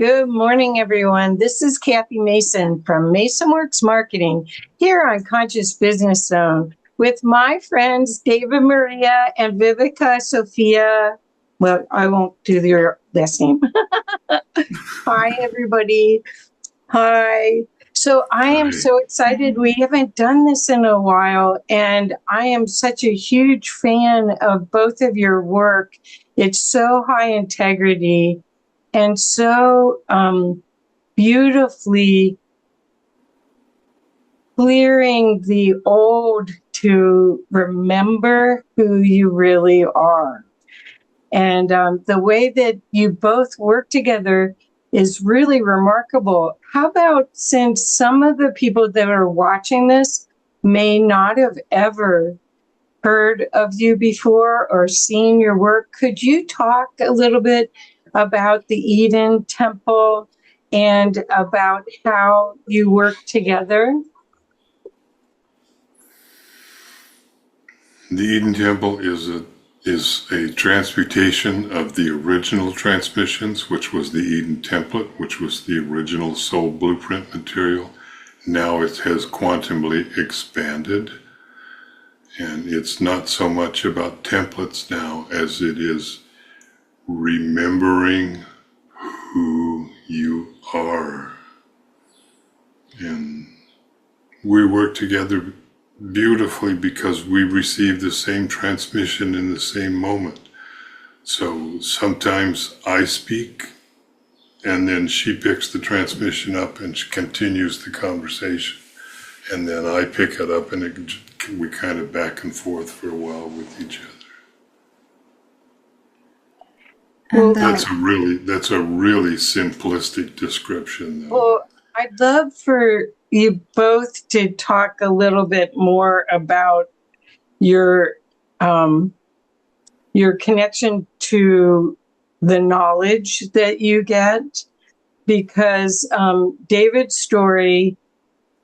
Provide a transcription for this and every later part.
Good morning, everyone. This is Kathy Mason from MasonWorks Marketing here on Conscious Business Zone with my friends David Maria and Viivika Sophia. Well, I won't do your last name. Hi, everybody. Hi. So I am so excited. We haven't done this in a while, and I am such a huge fan of both of your work. It's so high integrity and so beautifully clearing the old to remember who you really are. And the way that you both work together is really remarkable. How about, since some of the people that are watching this may not have ever heard of you before or seen your work, could you talk a little bit about the Eden Temple and about how you work together? The Eden Temple is a transmutation of the original transmissions, which was the Eden template, which was the original soul blueprint material. Now it has quantumly expanded, and it's not so much about templates now as it is remembering who you are. And we work together beautifully because we receive the same transmission in the same moment. So sometimes I speak and then she picks the transmission up and she continues the conversation, and then I pick it up and we kind of back and forth for a while with each other. Well, that's a really simplistic description, though. Well, I'd love for you both to talk a little bit more about your connection to the knowledge that you get, because David's story,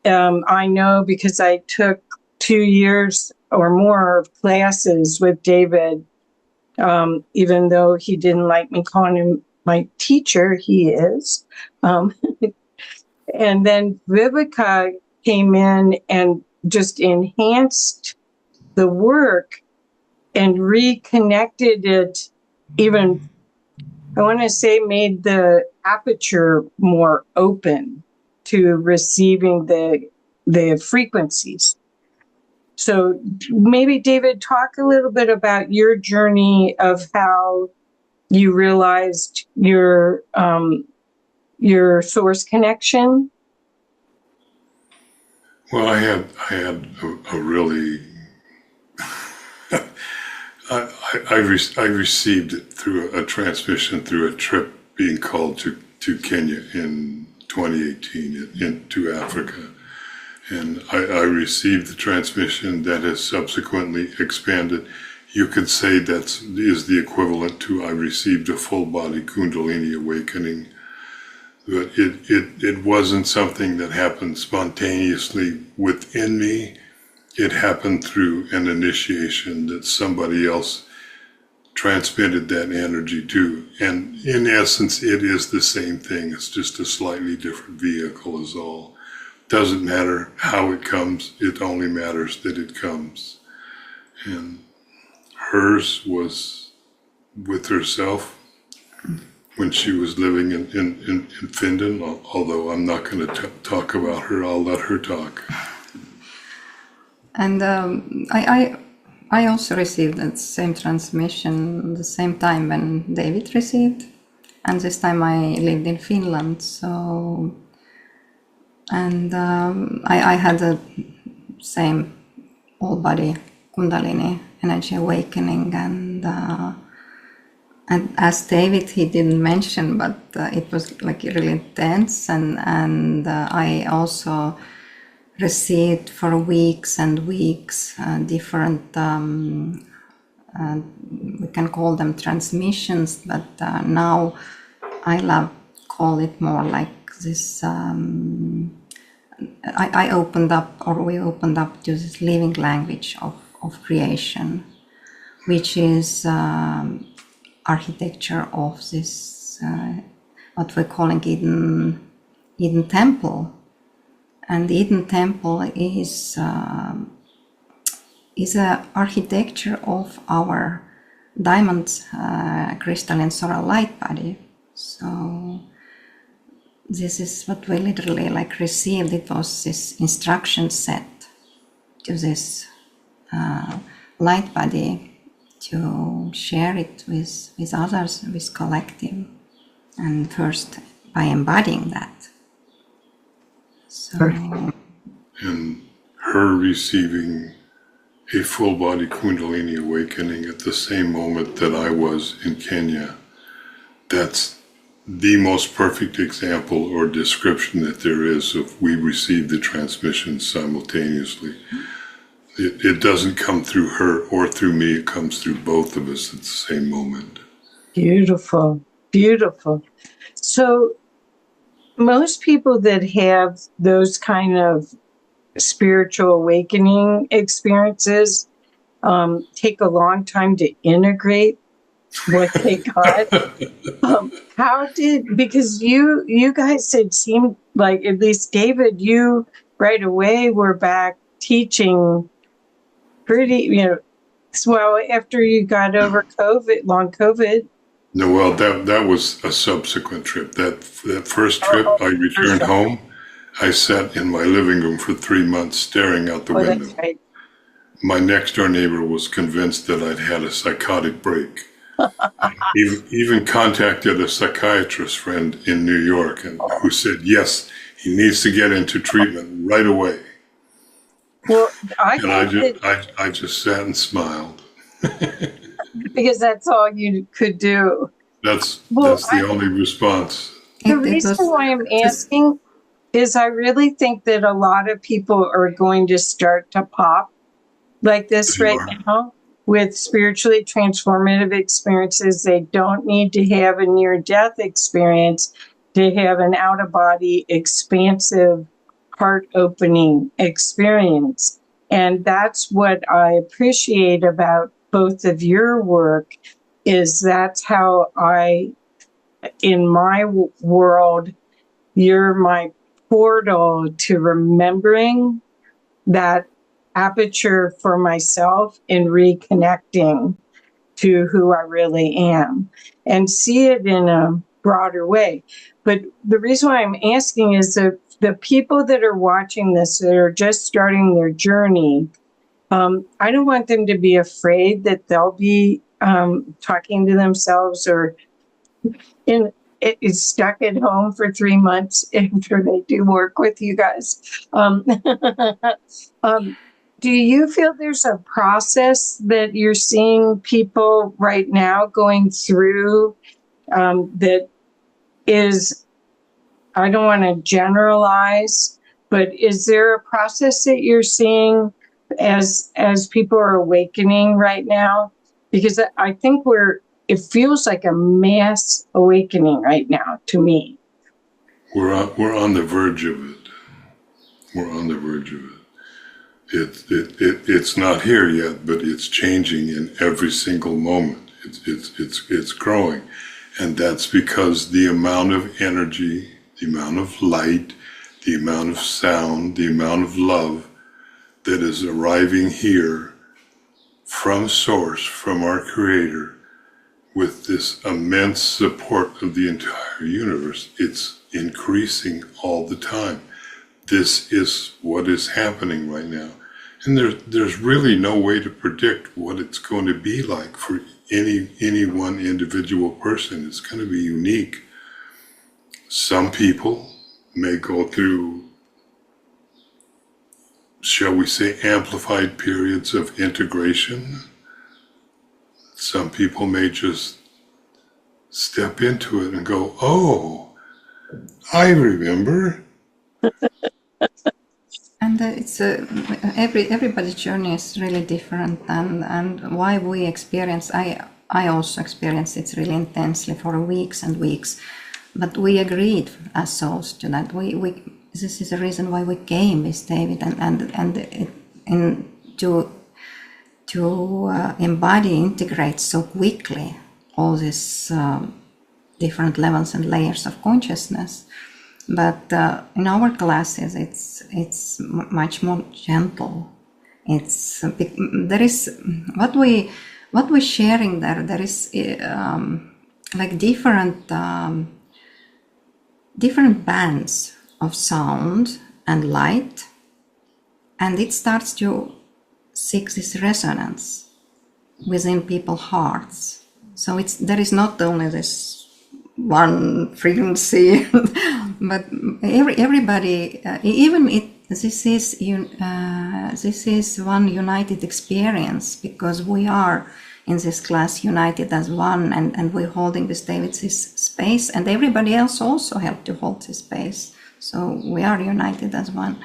I know because I took 2 years or more of classes with David, even though he didn't like me calling him my teacher, he is. And then Viivika came in and just enhanced the work and reconnected it, even, I want to say, made the aperture more open to receiving the frequencies. So maybe, David, talk a little bit about your journey of how you realized your source connection. Well, I had a really I received it through a transmission through a trip being called to Kenya in 2018 to Africa. And I received the transmission that has subsequently expanded. You could say that is the equivalent to I received a full body Kundalini awakening. But it wasn't something that happened spontaneously within me. It happened through an initiation that somebody else transmitted that energy to. And in essence, it is the same thing. It's just a slightly different vehicle is all. Doesn't matter how it comes, it only matters that it comes. And hers was with herself when she was living in Finland, although I'm not going to talk about her, I'll let her talk. And I also received that same transmission the same time when David received, and this time I lived in Finland. So, and I had the same all body Kundalini energy awakening, and as David, he didn't mention, but it was like really intense, and I also received for weeks and weeks different, we can call them transmissions, but now I call it more like this, I opened up, or we opened up to this living language of creation, which is architecture of this what we're calling Eden Temple. And Eden Temple is a architecture of our diamond crystalline solar light body. So this is what we literally like received. It was this instruction set to this light body to share it with others, with collective, and first by embodying that. So, and her receiving a full body Kundalini awakening at the same moment that I was in Kenya. That's the most perfect example or description that there is of we received the transmission simultaneously. It doesn't come through her or through me, it comes through both of us at the same moment. Beautiful, beautiful. So most people that have those kind of spiritual awakening experiences take a long time to integrate what they got. Because you guys had seemed like, at least David, you right away were back teaching pretty, well, after you got over long COVID. No, well, that was a subsequent trip. That first trip, I returned home. I sat in my living room for 3 months staring out the window. That's right. My next door neighbor was convinced that I'd had a psychotic break. even contacted a psychiatrist friend in New York who said, yes, he needs to get into treatment right away. Well, I just sat and smiled. Because that's all you could do. That's the only response. The reason why I'm asking is I really think that a lot of people are going to start to pop like this right now with spiritually transformative experiences. They don't need to have a near-death experience to have an out-of-body, expansive, heart-opening experience. And that's what I appreciate about both of your work, is that's how in my world, you're my portal to remembering that aperture for myself and reconnecting to who I really am and see it in a broader way. But the reason why I'm asking is that the people that are watching this, that are just starting their journey, I don't want them to be afraid that they'll be talking to themselves or is stuck at home for 3 months after they do work with you guys. Do you feel there's a process that you're seeing people right now going through that is, I don't want to generalize, but is there a process that you're seeing as people are awakening right now? Because I think it feels like a mass awakening right now to me. We're on the verge of it. We're on the verge of it. It's not here yet, but it's changing in every single moment. It's growing, and that's because the amount of energy, the amount of light, the amount of sound, the amount of love that is arriving here from Source, from our Creator, with this immense support of the entire universe. It's increasing all the time. This is what is happening right now. And there's really no way to predict what it's going to be like for any one individual person. It's going to be unique. Some people may go through, shall we say, amplified periods of integration. Some people may just step into it and go, oh, I remember. And it's everybody's journey is really different, and why we experience, I also experienced it really intensely for weeks and weeks, but we agreed as souls to that. We this is the reason why we came with David and to embody, integrate so quickly all this different levels and layers of consciousness. But in our classes, it's much more gentle. It's there is what we're sharing there. There is like different bands of sound and light, and it starts to seek this resonance within people's hearts. So there is not only this one frequency, but everybody, this is one united experience, because we are in this class united as one, and we're holding this David's space, and everybody else also helped to hold this space. So we are united as one,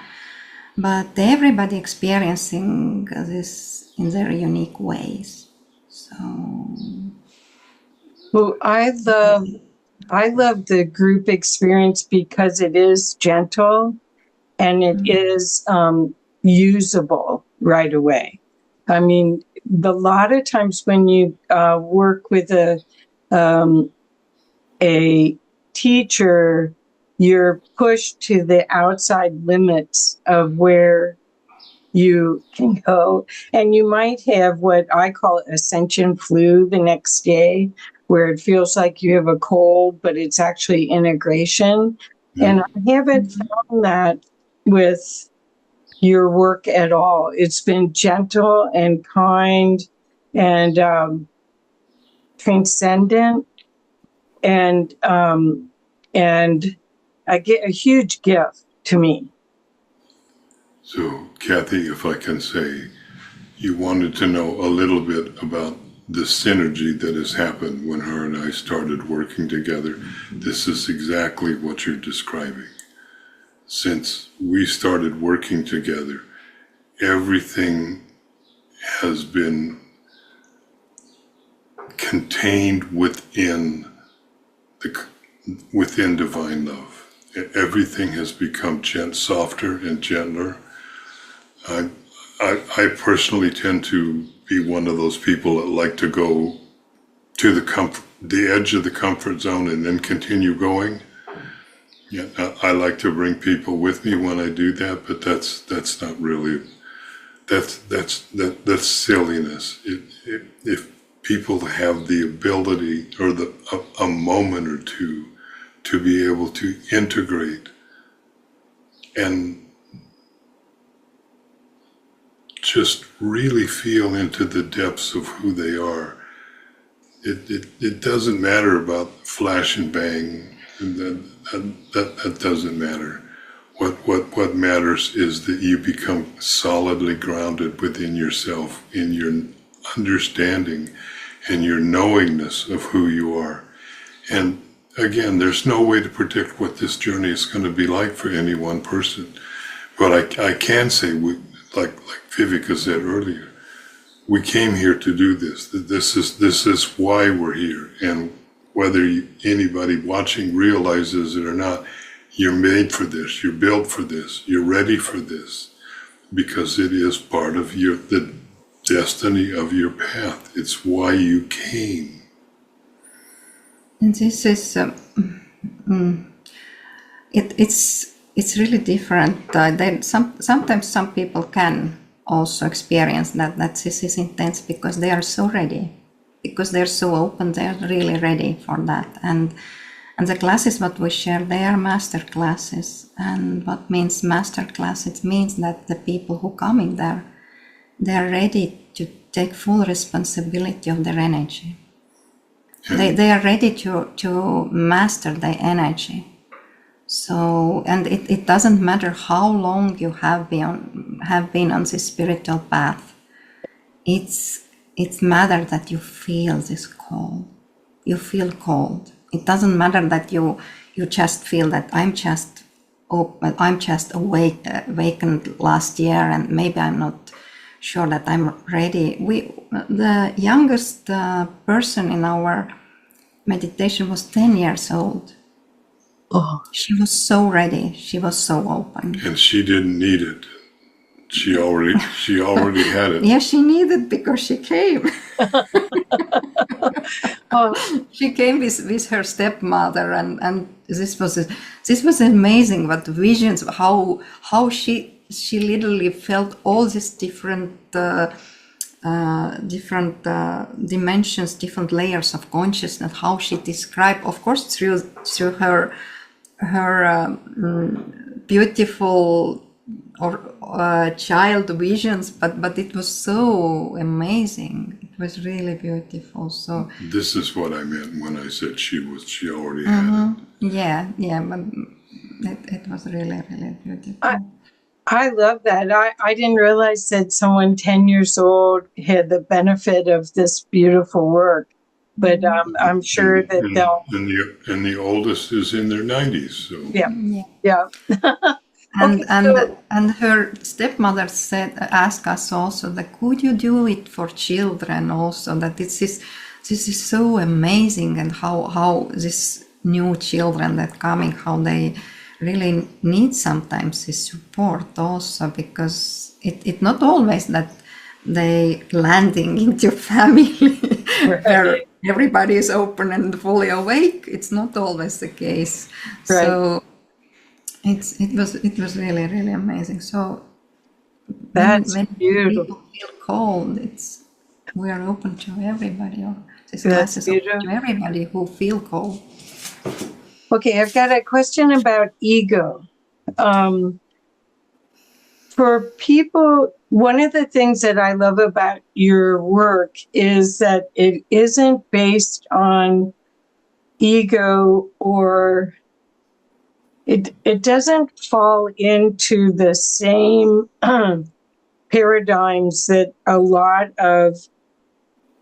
but everybody experiencing this in their unique ways. So, well, I love the group experience because it is gentle and it is usable right away. I mean, a lot of times when you work with a teacher, you're pushed to the outside limits of where you can go. And you might have what I call ascension flu the next day, where it feels like you have a cold, but it's actually integration. And I haven't found that with your work at all. It's been gentle and kind and transcendent, and I get a huge gift to me. So, Kathy, if I can say, you wanted to know a little bit about the synergy that has happened when her and I started working together. This is exactly what you're describing. Since we started working together, everything has been contained within divine love. Everything has become softer and gentler. I personally tend to be one of those people that like to go to the edge of the comfort zone and then continue going. Yeah, I like to bring people with me when I do that, but that's not really, that's silliness. If people have the ability or a moment or two to be able to integrate and just really feel into the depths of who they are. It doesn't matter about flash and bang. That doesn't matter. What matters is that you become solidly grounded within yourself, in your understanding and your knowingness of who you are. And again, there's no way to predict what this journey is going to be like for any one person. But I can say, like Viivika said earlier, we came here to do this. This is why we're here. And whether anybody watching realizes it or not, you're made for this, you're built for this, you're ready for this, because it is part of the destiny of your path. It's why you came. and this is it's really different. Sometimes some people can also experience that this is intense because they are so ready, because they're so open, they're really ready for that. And the classes what we share, they are master classes. And what means master class? It means that the people who come in there, they are ready to take full responsibility of their energy. They are ready to master their energy. So, and it doesn't matter how long you have been on this spiritual path. It's matter that you feel this call. You feel called. It doesn't matter that you just feel that I'm just awakened last year, and maybe I'm not sure that I'm ready. The youngest person in our meditation was 10 years old. Oh. She was so ready. She was so open. And she didn't need it. She already had it. Yeah, she needed because she came. Well, She came with her stepmother, and this was amazing. What visions, how she literally felt all these different dimensions, different layers of consciousness. How she described, of course, through her beautiful or child visions, but it was so amazing. It was really beautiful. So This is what I meant when I said she already had it. yeah, but it was really, really beautiful. I love that. I didn't realize that someone 10 years old had the benefit of this beautiful work, but I'm sure that they'll. And the oldest is in their 90s. So Yeah. And Okay, and her stepmother asked us also that could you do it for children also, that this is so amazing, and how these new children that coming, how they really need sometimes this support also, because it not always that they landing into family where everybody is open and fully awake. It's not always the case. Right. So it was really, really amazing. So That's when beautiful. people feel cold, we are open to everybody, or this That's class is open beautiful. to everybody who feel cold. Okay, I've got a question about ego. For people, one of the things that I love about your work is that it isn't based on ego, or it doesn't fall into the same paradigms that a lot of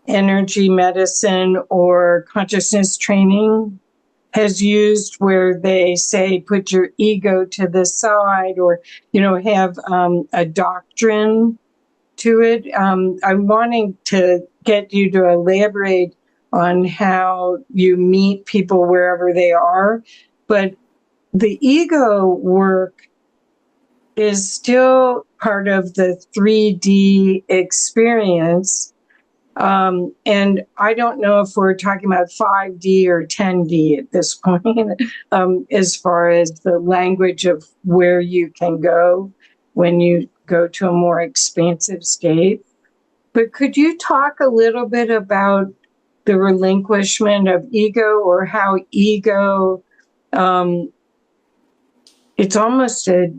energy medicine or consciousness training has used, where they say put your ego to the side, or have a doctrine to it. I'm wanting to get you to elaborate on how you meet people wherever they are, but the ego work is still part of the 3D experience. And I don't know if we're talking about 5D or 10D at this point, as far as the language of where you can go when you go to a more expansive state. But could you talk a little bit about the relinquishment of ego, or how ego, it's almost a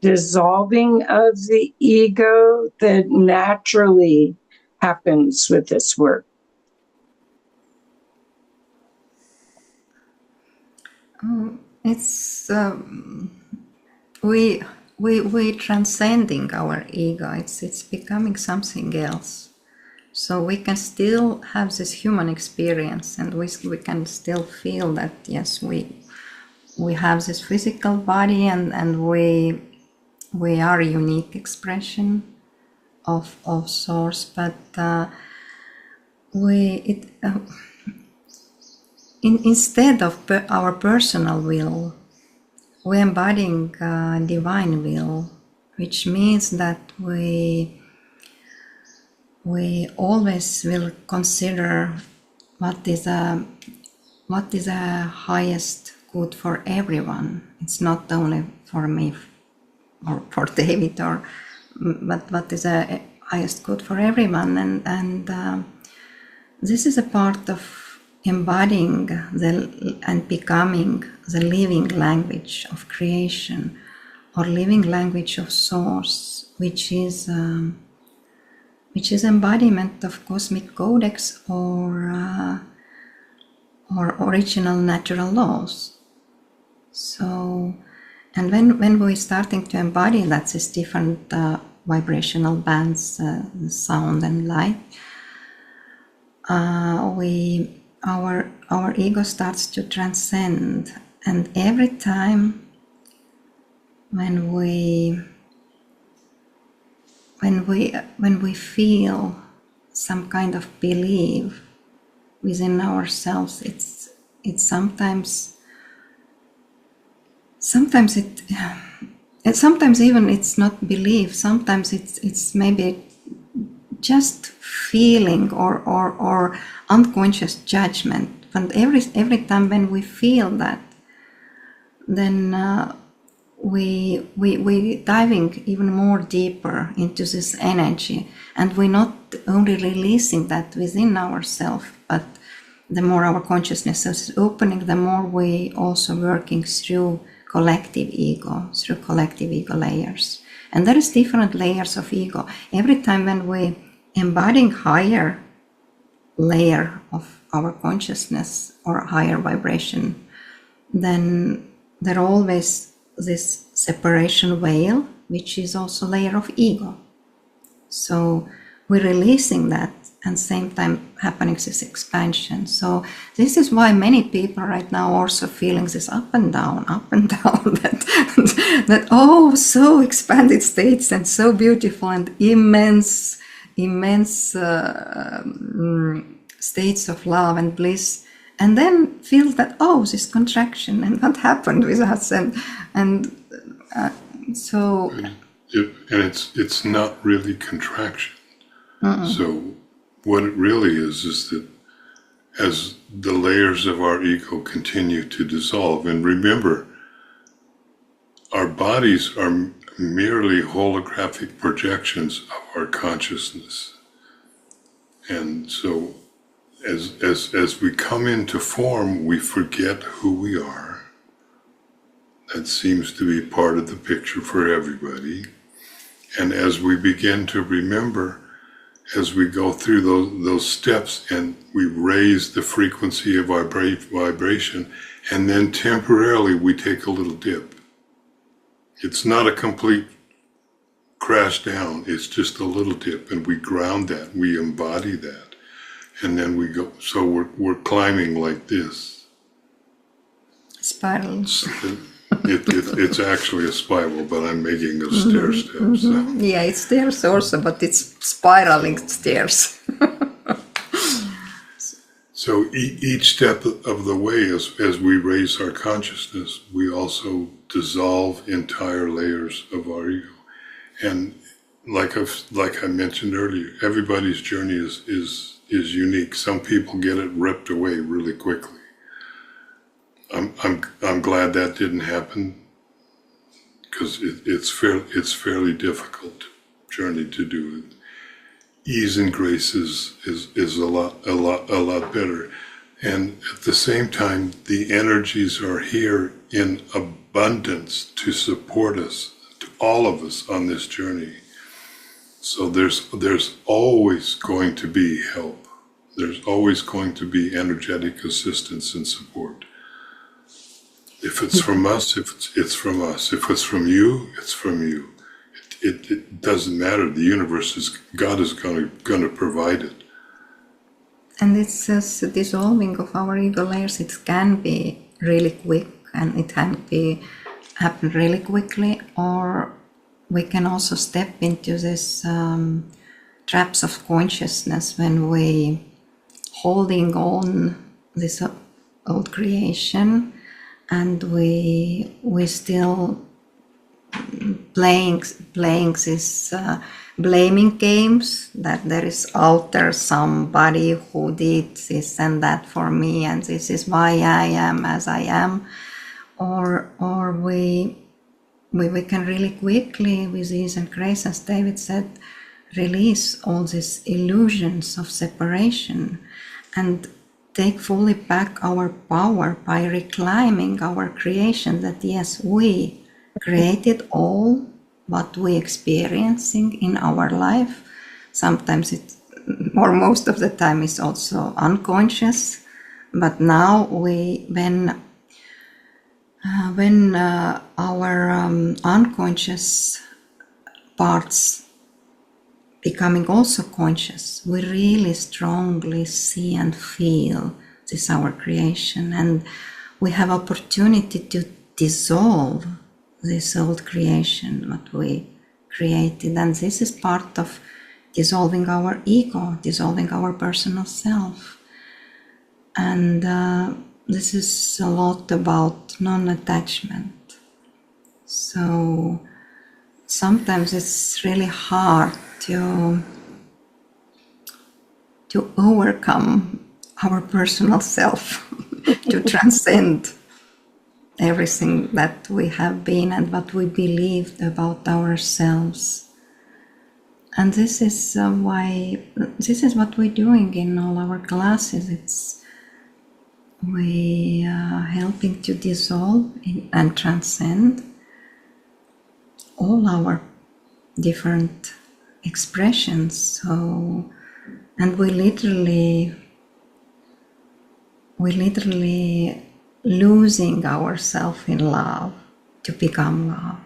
dissolving of the ego that naturally happens with this work? It's we transcending our ego. It's becoming something else. So we can still have this human experience, and we can still feel that yes, we have this physical body, and we are a unique expression of source, but instead of our personal will, we're embodying divine will, which means that we always will consider what is a highest good for everyone. It's not only for me or for David, but what is a highest good for everyone, and this is a part of embodying and becoming the living language of creation, or living language of source, which is embodiment of cosmic codex or original natural laws. So, and when we're starting to embody that, these different vibrational bands, sound and light, our ego starts to transcend, and every time when we feel some kind of belief within ourselves, it's sometimes even it's not belief. Sometimes it's maybe just feeling or unconscious judgment. And every time when we feel that, then we diving even more deeper into this energy, and we're not only releasing that within ourselves, but the more our consciousness is opening, the more we also working through collective ego layers. And there is different layers of ego. Every time when we embodying higher layer of our consciousness or higher vibration, then there always this separation veil, which is also layer of ego. So we're releasing that, and same time happening this expansion. So this is why many people right now also feeling this up and down, that oh, so expanded states and so beautiful and immense states of love and bliss, and then feel that, oh, this contraction, and what happened with us, so. It's not really contraction. So what it really is that as the layers of our ego continue to dissolve, and remember, our bodies are merely holographic projections of our consciousness. And so as we come into form, we forget who we are. That seems to be part of the picture for everybody. And as we begin to remember, as we go through those steps and we raise the frequency of our vibration, and then temporarily we take a little dip. It's not a complete crash down, it's just a little dip, and we ground that, we embody that, and then we go, so we're climbing like this. Spiral. It's actually a spiral, but I'm making a stair step. So. Yeah, it's stairs also, but it's spiraling stairs. So each step of the way, as we raise our consciousness, we also dissolve entire layers of our ego. And like I mentioned earlier, everybody's journey is unique. Some people get it ripped away really quickly. I'm glad that didn't happen, because it's fairly difficult journey to do. Ease and grace is a lot better, and at the same time, the energies are here in abundance to support us, to all of us on this journey. So there's always going to be help. There's always going to be energetic assistance and support. If it's from us, it's from us. If it's from you, it's from you. It doesn't matter. The universe God is going to provide it. And it's just dissolving of our ego layers. It can be really quick, and it can happen really quickly, or we can also step into this traps of consciousness when we holding on this old creation, and we still playing this blaming games, that there is out there somebody who did this and that for me, and this is why I am as I am, or we can really quickly, with ease and grace, as David said, release all these illusions of separation and take fully back our power by reclaiming our creation, that yes, we created all what we experiencing in our life. Sometimes it, or most of the time, is also unconscious. But now when our unconscious parts becoming also conscious, we really strongly see and feel this our creation, and we have opportunity to dissolve this old creation what we created. And this is part of dissolving our ego, dissolving our personal self. And this is a lot about non-attachment. So sometimes it's really hard to to overcome our personal self, to transcend everything that we have been and what we believed about ourselves. And this is what we're doing in all our classes. We helping to dissolve and transcend all our different expressions. So, and we literally losing ourselves in love to become love.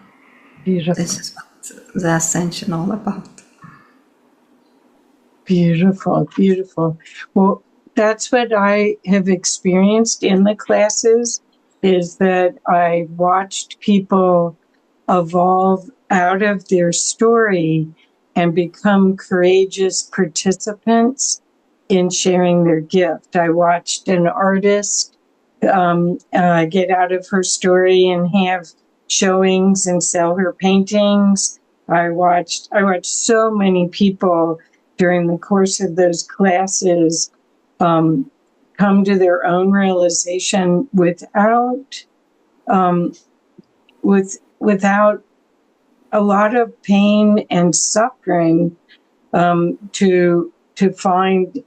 Beautiful. This is what the ascension all about. Beautiful, beautiful. Well, that's what I have experienced in the classes, is that I watched people evolve out of their story and become courageous participants in sharing their gift. I watched an artist get out of her story and have showings and sell her paintings. I watched so many people during the course of those classes come to their own realization without a lot of pain and suffering, to find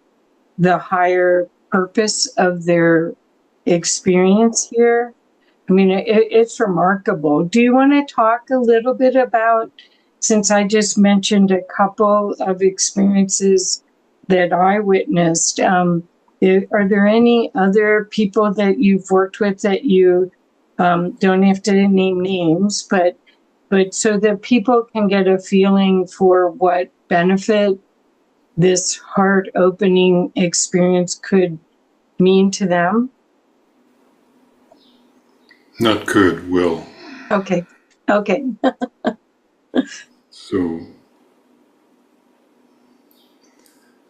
the higher purpose of their experience here. I mean, it's remarkable. Do you want to talk a little bit about, since I just mentioned a couple of experiences that I witnessed, are there any other people that you've worked with that you don't have to name names, but so that people can get a feeling for what benefit this heart-opening experience could mean to them? Not could, will. Okay. So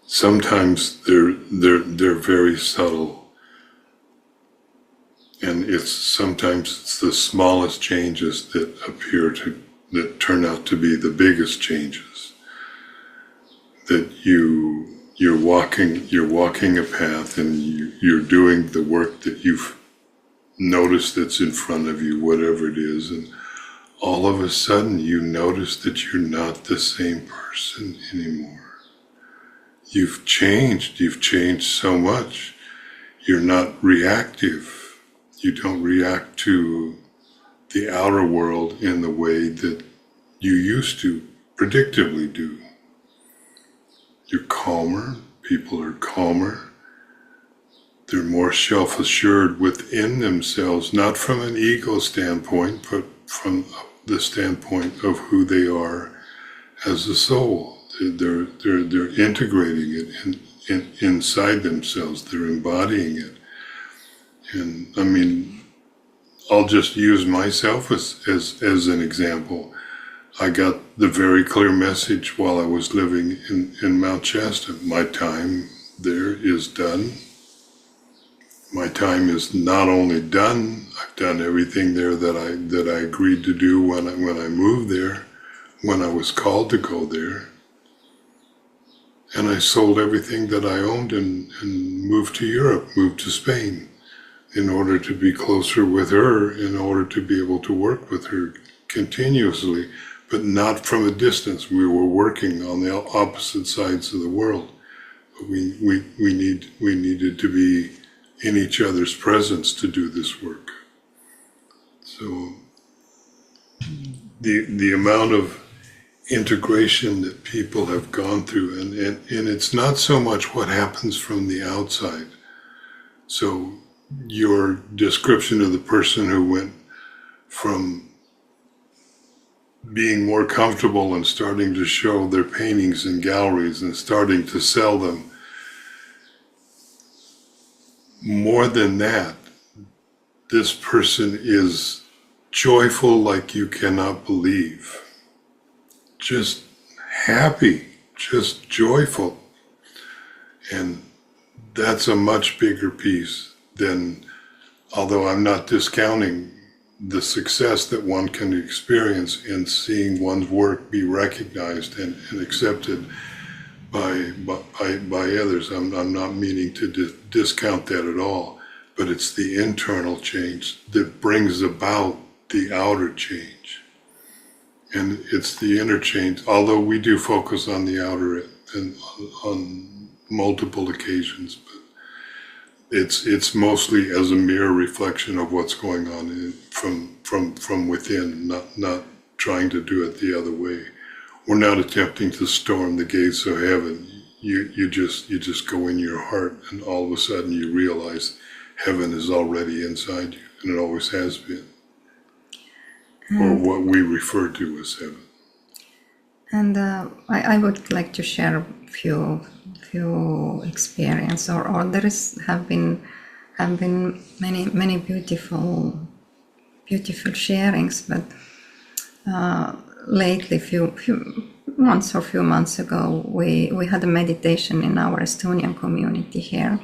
sometimes they're very subtle, and sometimes it's the smallest changes that turn out to be the biggest changes. That you're walking a path, and you're doing the work that you've noticed that's in front of you, whatever it is, and all of a sudden you notice that you're not the same person anymore. You've changed so much. You're not reactive. You don't react to the outer world in the way that you used to predictably do. You're calmer, people are calmer. They're more self-assured within themselves, not from an ego standpoint, but from the standpoint of who they are as a soul. They're integrating it inside themselves. They're embodying it. And I mean, I'll just use myself as an example. I got the very clear message while I was living in Mount Shasta. My time there is done. My time is not only done, I've done everything there that I agreed to do when I moved there, when I was called to go there. And I sold everything that I owned and moved to Europe, moved to Spain, in order to be closer with her, in order to be able to work with her continuously, but not from a distance. We were working on the opposite sides of the world. But we needed to be in each other's presence to do this work. So the amount of integration that people have gone through, and it's not so much what happens from the outside. So your description of the person who went from being more comfortable and starting to show their paintings in galleries and starting to sell them, more than that, this person is joyful like you cannot believe. Just happy, just joyful. And that's a much bigger piece than, although I'm not discounting the success that one can experience in seeing one's work be recognized and accepted, by others. I'm not meaning to discount that at all, but it's the internal change that brings about the outer change. And it's the inner change, although we do focus on the outer and on multiple occasions, but it's mostly as a mirror reflection of what's going on from within, not trying to do it the other way. We're not attempting to storm the gates of heaven. You just go in your heart, and all of a sudden you realize heaven is already inside you, and it always has been, or what we refer to as heaven. And I would like to share a few experience, or there have been many beautiful sharings, but lately, few months ago, we had a meditation in our Estonian community here,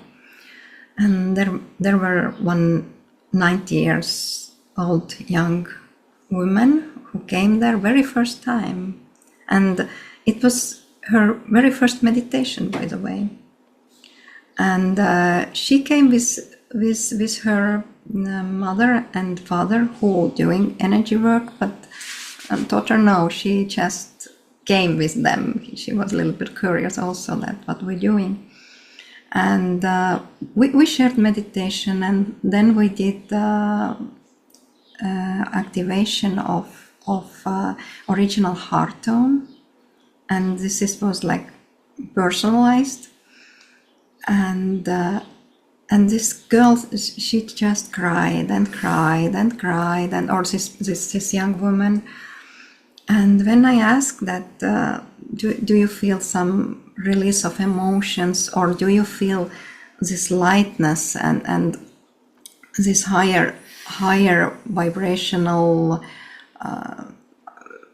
and there were one 90 years old young woman who came there very first time, and it was her very first meditation, by the way. And she came with her mother and father who doing energy work, but taught her no, she just came with them. She was a little bit curious also that what we're doing. And we shared meditation, and then we did activation of original heart tone. And this was like personalized, and this girl, she just cried and cried and cried, and or this young woman. And when I asked that, do you feel some release of emotions, or do you feel this lightness and this higher vibrational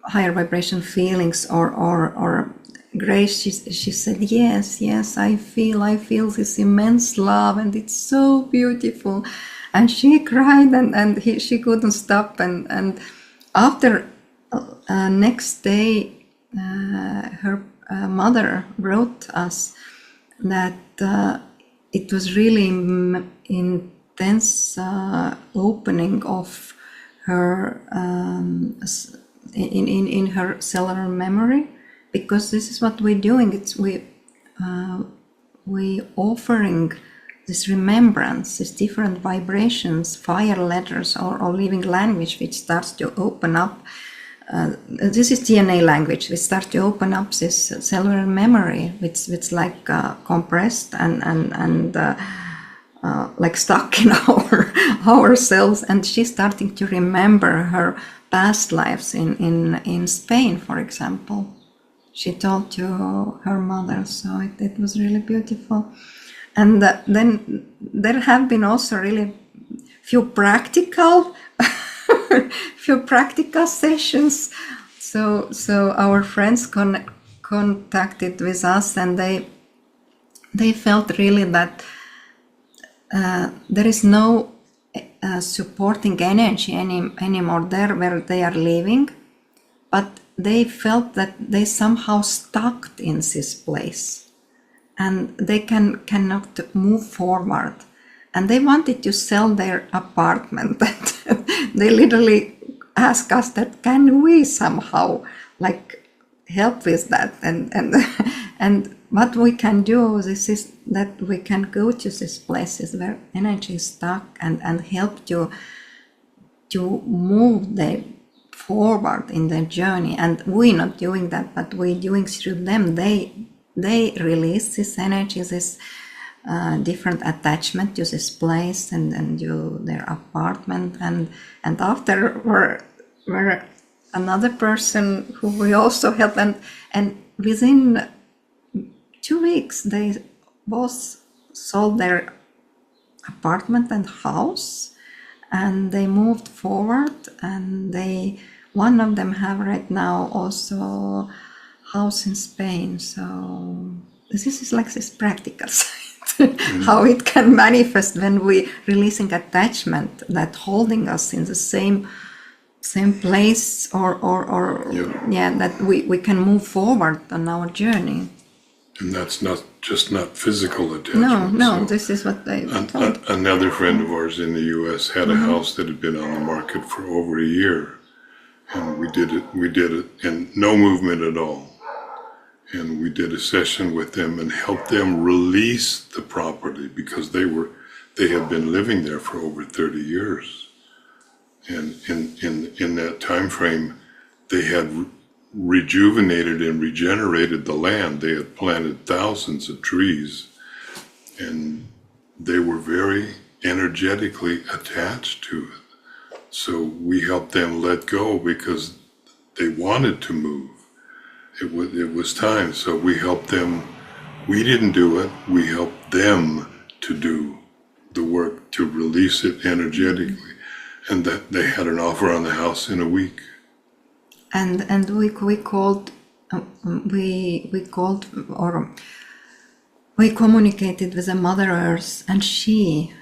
higher vibration feelings or grace? She said, yes, I feel this immense love, and it's so beautiful. And she cried, and she couldn't stop, and after next day her mother wrote us that it was really intense opening of her in her cellular memory, because this is what we're doing. It's we offering this remembrance, these different vibrations, fire letters or living language, which starts to open up. This is DNA language. We start to open up this cellular memory, which like compressed and like stuck in our cells. And she's starting to remember her past lives in Spain, for example. She told to her mother, so it was really beautiful. And then there have been also really few practical sessions. So our friends contacted with us, and they felt really that there is no supporting energy anymore there where they are living, but they felt that they somehow stuck in this place, and they cannot move forward, and they wanted to sell their apartment. They literally asked us that, can we somehow like help with that, and what we can do is that we can go to these places where energy is stuck and help to move them forward in their journey. And we're not doing that, but we're doing through them. They release this energy, this different attachment to this place and to their apartment, and after were another person who we also helped, and within 2 weeks they both sold their apartment and house, and they moved forward, and one of them have right now also house in Spain. So this is like this practical side, how it can manifest when we releasing attachment that holding us in the same place, or that we can move forward on our journey. And that's not physical attachment. No, So this is what they told. another friend of ours in the U.S. had a house that had been on the market for over a year, and we did it, and no movement at all. And we did a session with them and helped them release the property because they had been living there for over 30 years. And in that time frame, they had rejuvenated and regenerated the land. They had planted thousands of trees, and they were very energetically attached to it. So we helped them let go because they wanted to move. It was time. So we helped them. We didn't do it. We helped them to do the work to release it energetically, and that they had an offer on the house in a week. And we called or we communicated with the Mother Earth, and she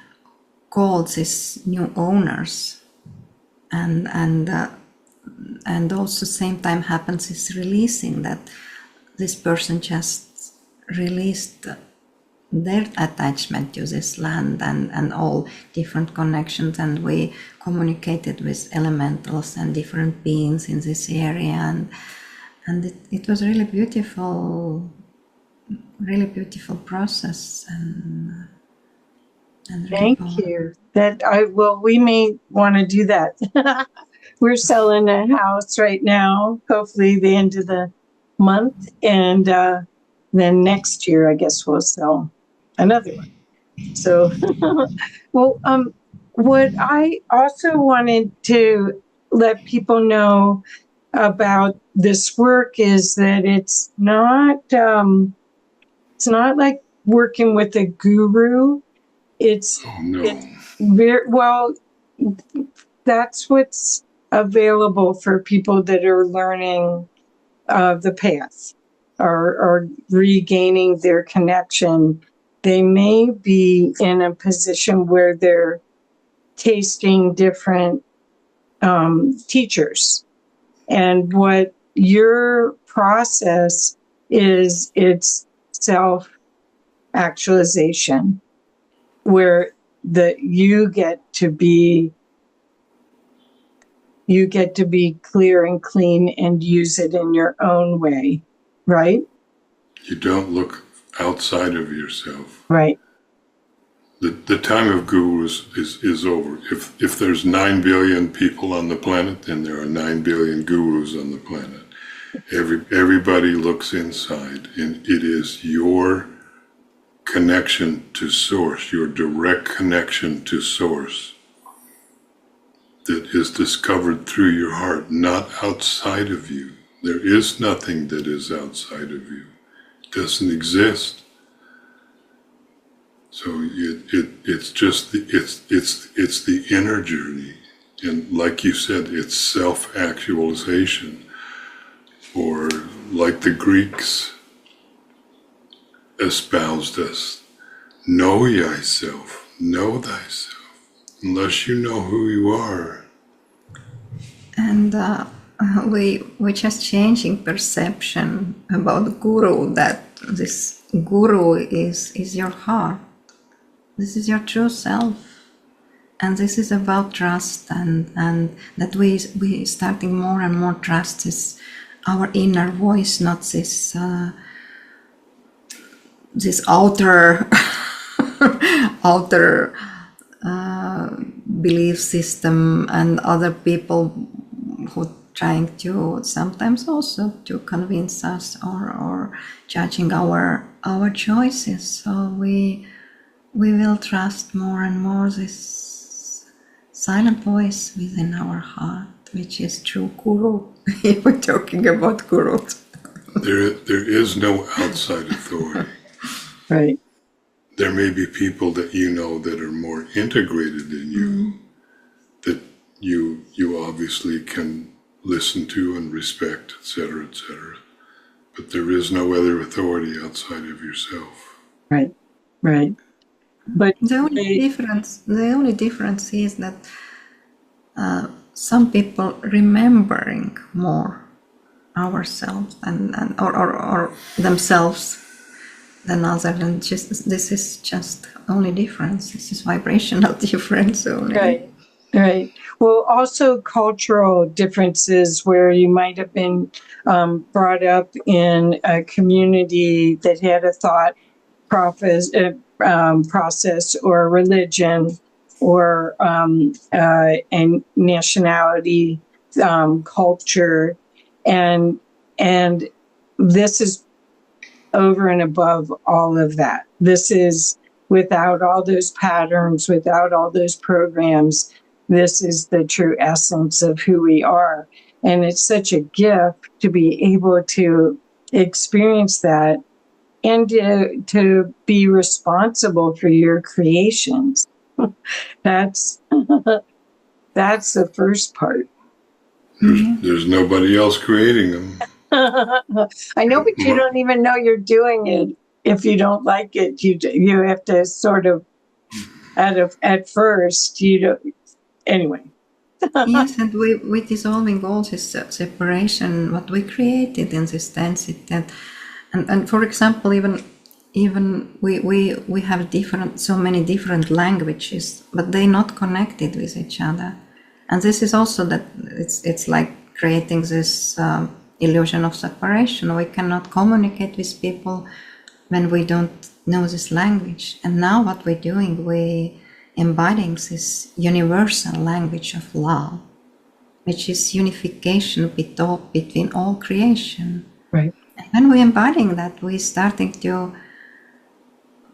called these new owners, and also same time happens is releasing that this person just released their attachment to this land and all different connections, and we communicated with elementals and different beings in this area, and it was really beautiful process, and Thank you. We may want to do that. We're selling a house right now, hopefully the end of the month, and then next year I guess we'll sell another one. So, well, what I also wanted to let people know about this work is that it's not like working with a guru. It's very well. That's what's available for people that are learning the path or regaining their connection. They may be in a position where they're tasting different teachers. And what your process is, it's self-actualization, where you get to be clear and clean and use it in your own way, right? You don't look outside of yourself. Right. The time of gurus is over. If there's 9 billion people on the planet, then there are 9 billion gurus on the planet. Everybody looks inside, and it is your connection to source, your direct connection to source, that is discovered through your heart, not outside of you. There is nothing that is outside of you. It doesn't exist. So it's just it's the inner journey, and like you said, it's self-actualization, or like the Greeks espoused us, know thyself, know thyself. Unless you know who you are. And we're just changing perception about guru, that this guru is your heart. This is your true self. And this is about trust, and that we starting more and more trust is our inner voice, not this outer belief system, and other people who trying to sometimes also to convince us or judging our choices. So we will trust more and more this silent voice within our heart, which is true guru. If we're talking about gurus, there is no outside authority. Right. There may be people that you know that are more integrated in you, that you obviously can listen to and respect, etc., etc. But there is no other authority outside of yourself. Right. But the only difference is that some people remembering more ourselves or themselves, than other, and just this is just only difference. This is vibrational difference only. Right. Right. Well, also cultural differences where you might have been brought up in a community that had a thought process or religion or and nationality, culture, and this is over and above all of that. This is without all those patterns, without all those programs. This is the true essence of who we are. And it's such a gift to be able to experience that and to be responsible for your creations. That's that's the first part. There's nobody else creating them. I know, but you don't even know you're doing it. If you don't like it, you have to sort of at first you don't. Anyway. Yes, and we dissolving all this separation, what we created in this density, and for example, even we have so many different languages, but they're not connected with each other, and this is also that it's like creating this illusion of separation. We cannot communicate with people when we don't know this language. And now what we're doing, we embodying this universal language of love, which is unification between all creation. Right. And when we're embodying that, we're starting to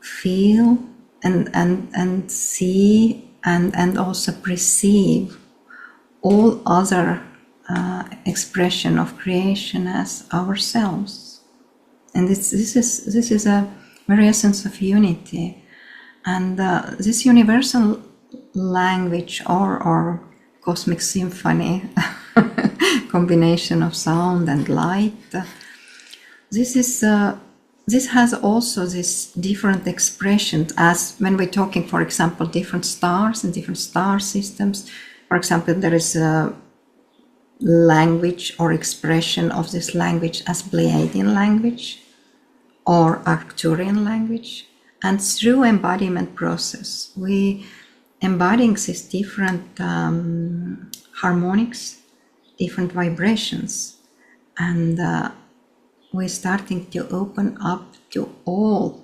feel and see and also perceive all other expression of creation as ourselves. And this is a very essence of unity. And this universal language or cosmic symphony, combination of sound and light, this has also this different expressions, as when we're talking, for example, different stars and different star systems. For example, there is a language or expression of this language as Pleiadian language or Arcturian language. And through embodiment process, we embodying these different harmonics, different vibrations, and we're starting to open up to all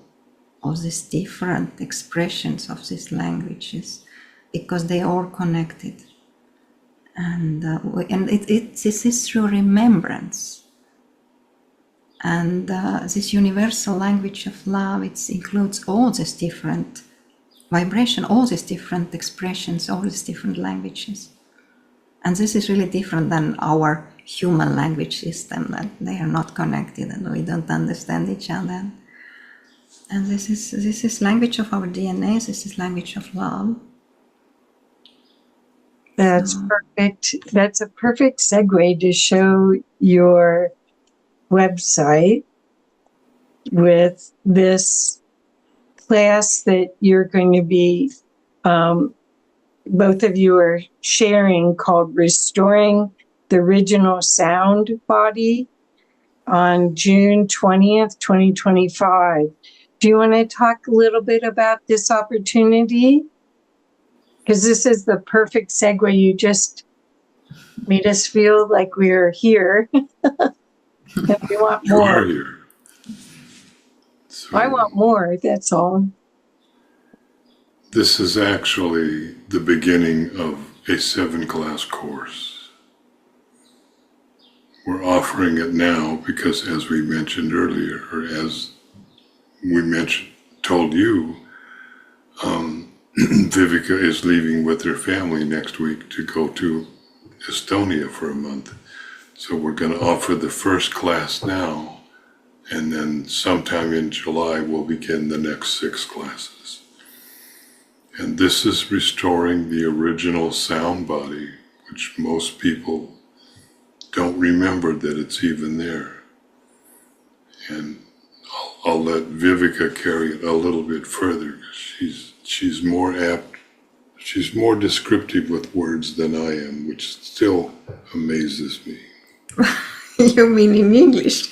of these different expressions of these languages, because they are connected. And this is through remembrance. And this universal language of love, it includes all these different vibration, all these different expressions, all these different languages. And this is really different than our human language system, that they are not connected and we don't understand each other. And this is language of our DNA, this is language of love. That's perfect. That's a perfect segue to show your website with this class that you're going to be, both of you are sharing, called Restoring the Original Sound Body on June 20th, 2025. Do you want to talk a little bit about this opportunity? Because this is the perfect segue. You just made us feel like we're here. And we want You more. are here. So I want more, that's all. this is actually the beginning of a 7-class course. We're offering it now because, as we mentioned earlier, or as we told you, Viivika is leaving with her family next week to go to Estonia for a month. So we're going to offer the first class now, and then sometime in July we'll begin the next 6 classes. And this is restoring the original sound body, which most people don't remember that it's even there. And I'll let Viivika carry it a little bit further, because she's more apt, she's more descriptive with words than I am, which still amazes me. You mean in English?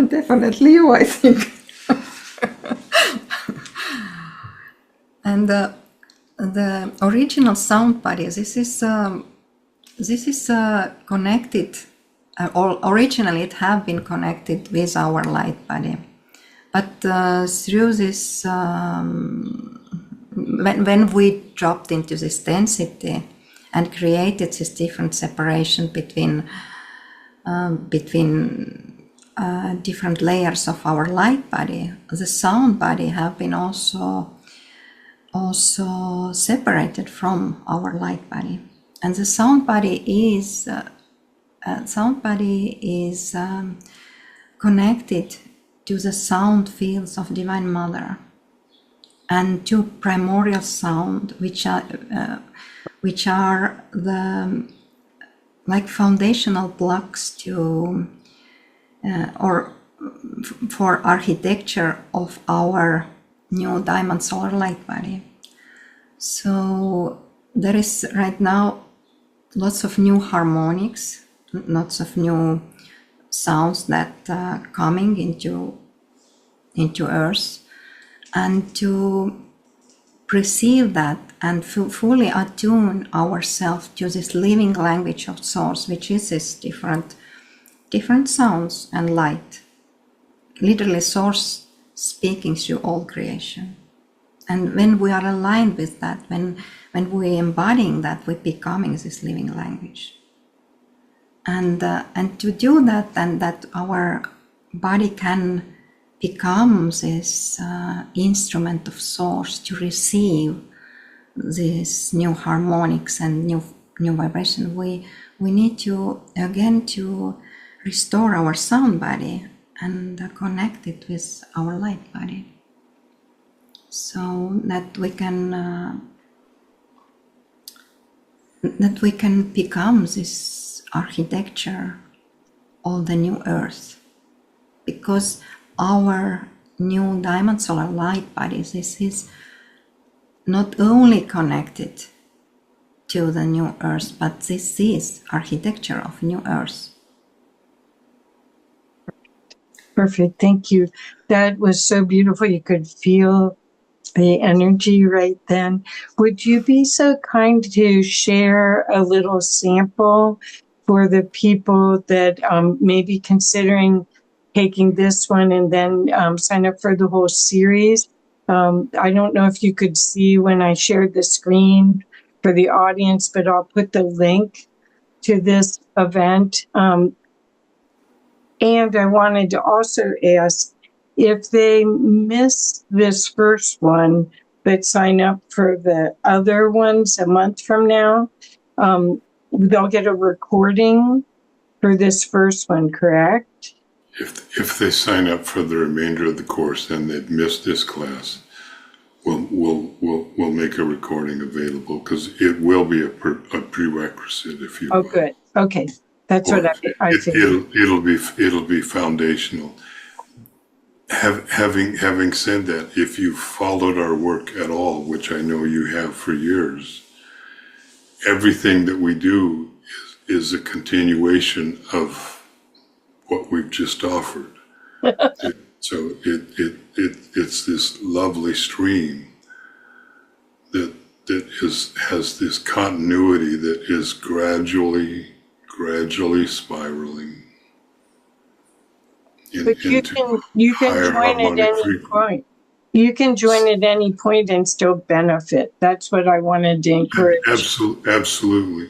Definitely you, I think. And the original sound body, this is connected, or originally it have been connected with our light body. But through this, when we dropped into this density and created this different separation between different layers of our light body, the sound body have been also separated from our light body. And the sound body is connected to the sound fields of Divine Mother and to primordial sound, which are the like foundational blocks to or for architecture of our new diamond solar light body. So there is right now lots of new harmonics, lots of new sounds that coming into Earth, and to perceive that and fully attune ourselves to this living language of Source, which is this different sounds and light. Literally, Source speaking through all creation. And when we are aligned with that, when we embodying that, we're becoming this living language. And to do that, and that our body can become this instrument of Source to receive these new harmonics and new vibration, we need to again to restore our sound body and connect it with our light body, so that we can become this architecture of the new Earth, because our new diamond solar light body, this is not only connected to the new Earth, but this is architecture of new Earth. Perfect. Thank you. That was so beautiful. You could feel the energy right then. Would you be so kind to share a little sample for the people that may be considering taking this one and then sign up for the whole series? I don't know if you could see when I shared the screen for the audience, but I'll put the link to this event. And I wanted to also ask if they miss this first one, but sign up for the other ones a month from now, they'll get a recording for this first one, correct? If they sign up for the remainder of the course, then they've missed this class. We'll make a recording available, because it will be a prerequisite, if you will. Oh, good. Okay. That's what I think. It'll be foundational. Having said that, if you followed our work at all, which I know you have for years, everything that we do is a continuation of what we've just offered. So it's this lovely stream that has this continuity that is gradually spiraling. But you can join at any point. You can join at any point and still benefit. That's what I wanted to encourage. Absolutely.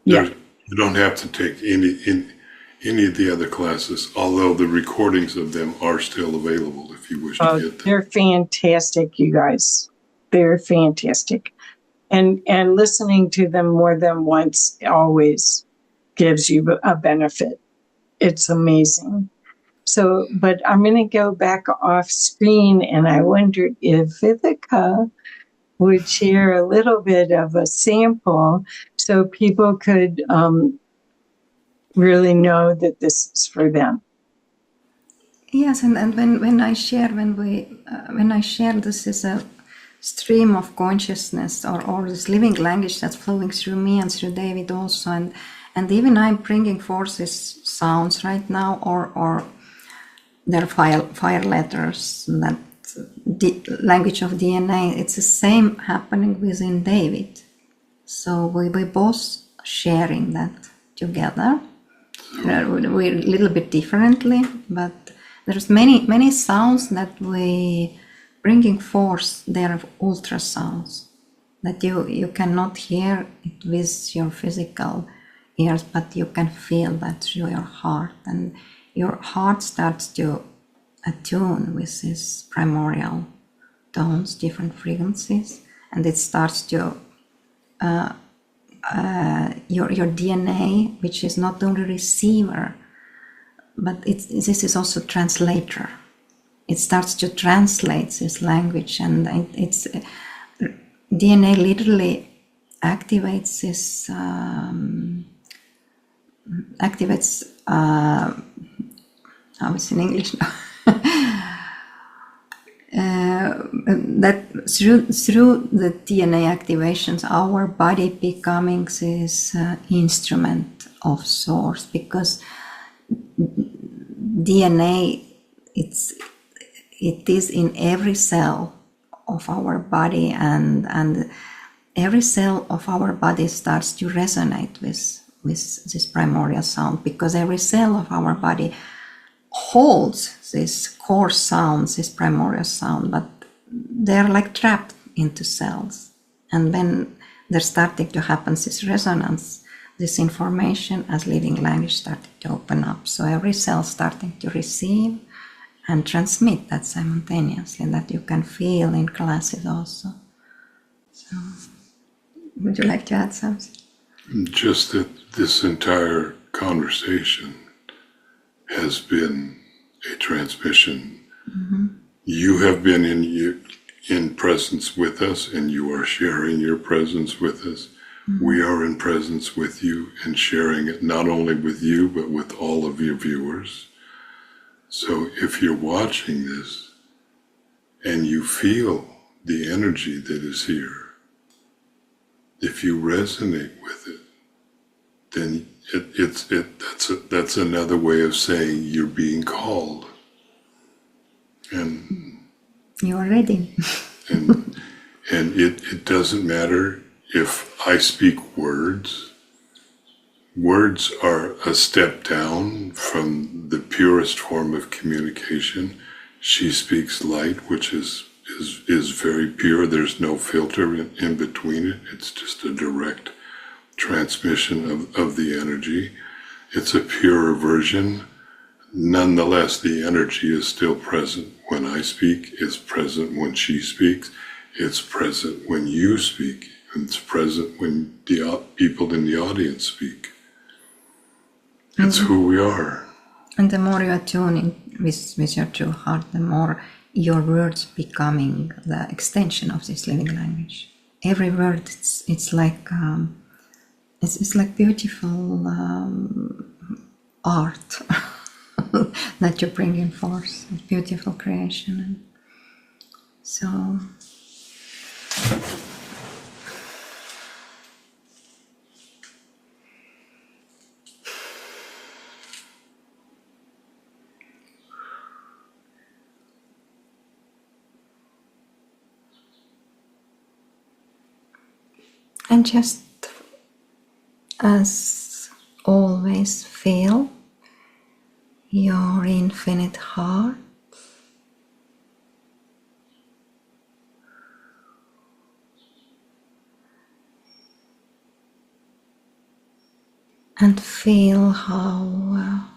Yeah. You don't have to take any of the other classes, although the recordings of them are still available if you wish to get them. They're fantastic, you guys. They're fantastic. And listening to them more than once always gives you a benefit. It's amazing. So, but I'm going to go back off screen, and I wondered if Viivika would share a little bit of a sample so people could really know that this is for them. Yes, and when I share this is a stream of consciousness or this living language that's flowing through me and through David also, and even I'm bringing forth these sounds right now, or there are fire letters that language of DNA, it's the same happening within David. So we both sharing that together. We're a little bit differently, but there's many sounds that we bringing forth. They're ultrasounds that you cannot hear it with your physical ears, but you can feel that through your heart, and your heart starts to attune with these primordial tones, different frequencies, and it starts to your DNA, which is not only receiver, but this is also translator. It starts to translate this language, and it's DNA literally activates this how is in English now? That through the DNA activations, our body becoming this instrument of source, because DNA it is in every cell of our body, and every cell of our body starts to resonate with this primordial sound, because every cell of our body holds this core sounds, this primordial sound, but they're like trapped into cells. And when there's starting to happen this resonance, this information as living language started to open up. So every cell starting to receive and transmit that simultaneously, that you can feel in classes also. So, would you like to add something? Just that this entire conversation has been a transmission. Mm-hmm. You have been in presence with us, and you are sharing your presence with us. Mm-hmm. We are in presence with you and sharing it not only with you, but with all of your viewers. So if you're watching this and you feel the energy that is here, if you resonate with it, then that's another way of saying you're being called. And you are ready. and it doesn't matter if I speak words. Words are a step down from the purest form of communication. She speaks light, which is very pure. There's no filter in between it. It's just a direct transmission of the energy. It's a purer version. Nonetheless, the energy is still present when I speak. It's present when she speaks. It's present when you speak. It's present when the people in the audience speak. It's who we are. And the more you are tuning with your true heart, the more your words becoming the extension of this living language. Every word, it's like it's like beautiful art that you're bringing forth. It's beautiful creation, and so. And just as always, feel your infinite heart, and feel how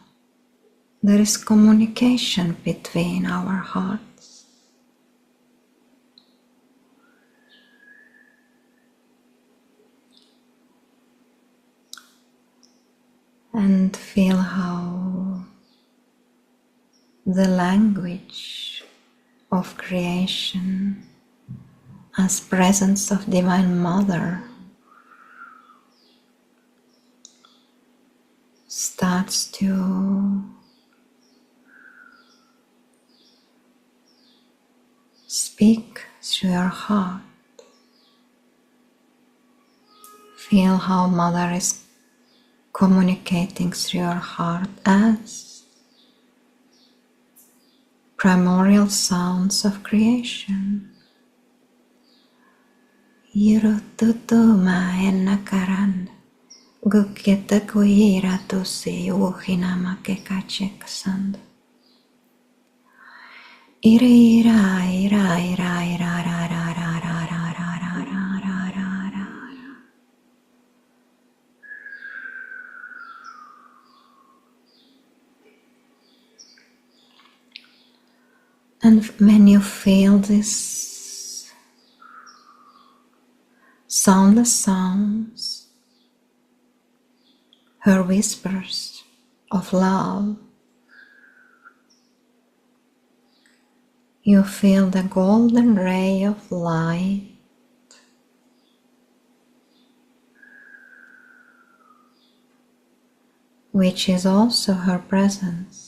there is communication between our hearts. And feel how the language of creation as presence of Divine Mother starts to speak through your heart. Feel how Mother is communicating through your heart as primordial sounds of creation. Yirututuma enakaran guketa kuira tusi uhinama kekachekasand. Ira ira ira ira ira ira ira. And when you feel this soundless sounds, her whispers of love, you feel the golden ray of light which is also her presence.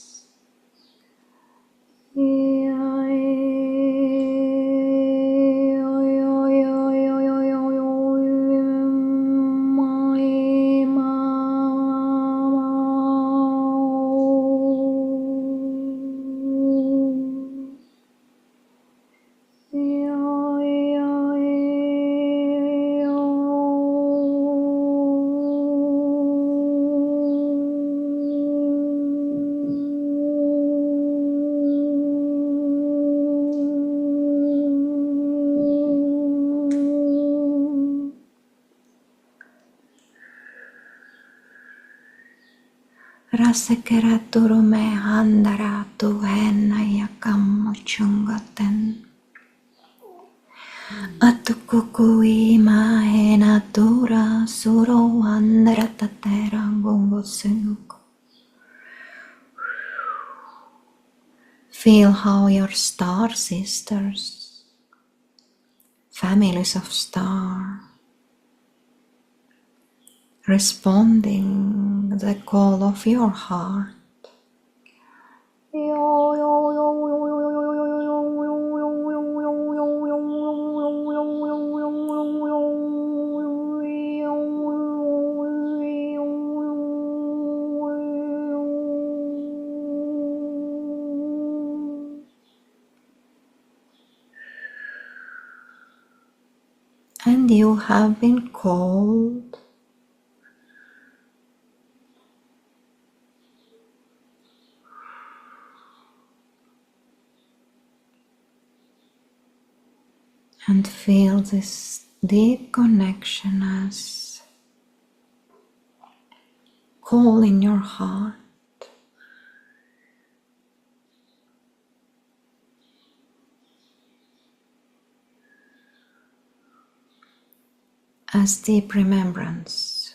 Rasekeraturu me handaratu henna yakammo chungaten. Atukukui ma henatura suro handaratatera gungo sinuko. Feel how your star sisters, families of star, responding the call of your heart. And you have been called and feel this deep connection as call in your heart. As deep remembrance.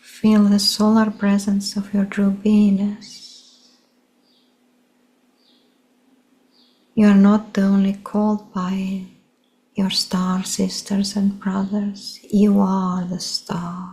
Feel the solar presence of your true Venus. You are not only called by your star sisters and brothers, you are the star.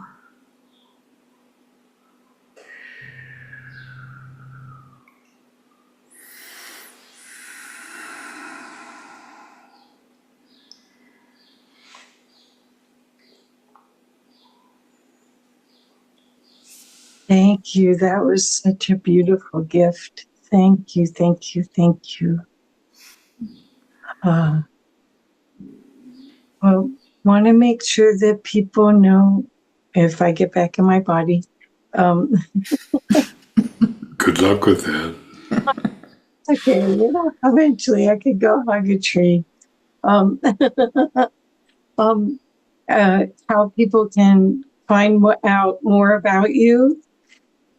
Thank you. That was such a beautiful gift. Thank you, thank you, thank you. Well, want to make sure that people know if I get back in my body. Good luck with that. Okay, eventually I could go hug a tree. Um, how people can find out more about you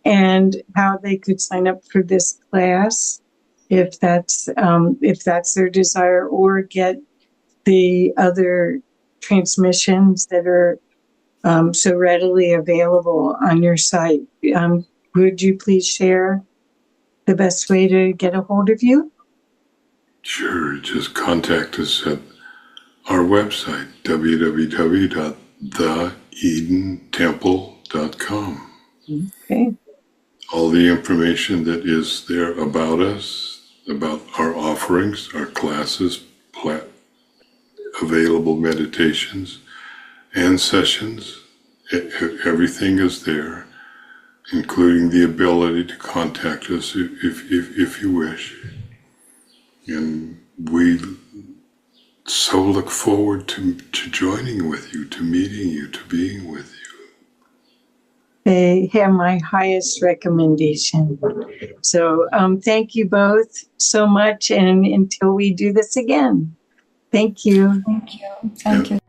and how they could sign up for this class if that's their desire, or get the other transmissions that are so readily available on your site. Would you please share? the best way to get a hold of you? Sure, just contact us at our website, www.theedentemple.com. Okay. All the information that is there about us, about our offerings, our classes, available meditations and sessions, everything is there, including the ability to contact us if you wish. And we so look forward to joining with you, to meeting you, to being with you. They have my highest recommendation. So thank you both so much. And until we do this again, thank you. Thank you. Thank you.